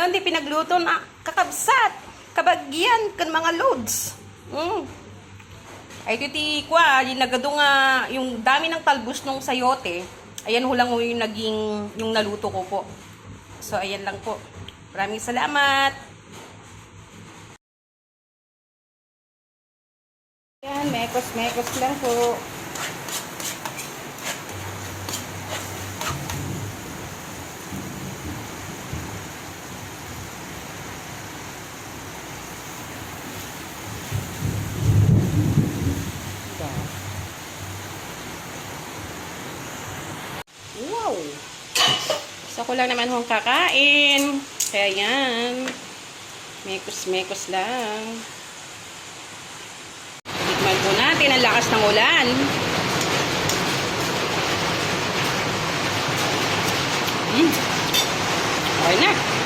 Ano, hindi pinagluto na kakabsat. Kabagyan, kan mga loads. Ay, titi kwa, yung nagado nga, yung dami ng talbos nung sayote. Ayan ho lang ho yung naging, yung naluto ko po. So, ayan lang po. Maraming salamat. Ayan, mekos-mekos lang po. Wow! So, ko lang naman hong kakain. Kaya yan. Mekos-mekos lang. Tikman po natin ang lakas ng ulan. Okay na.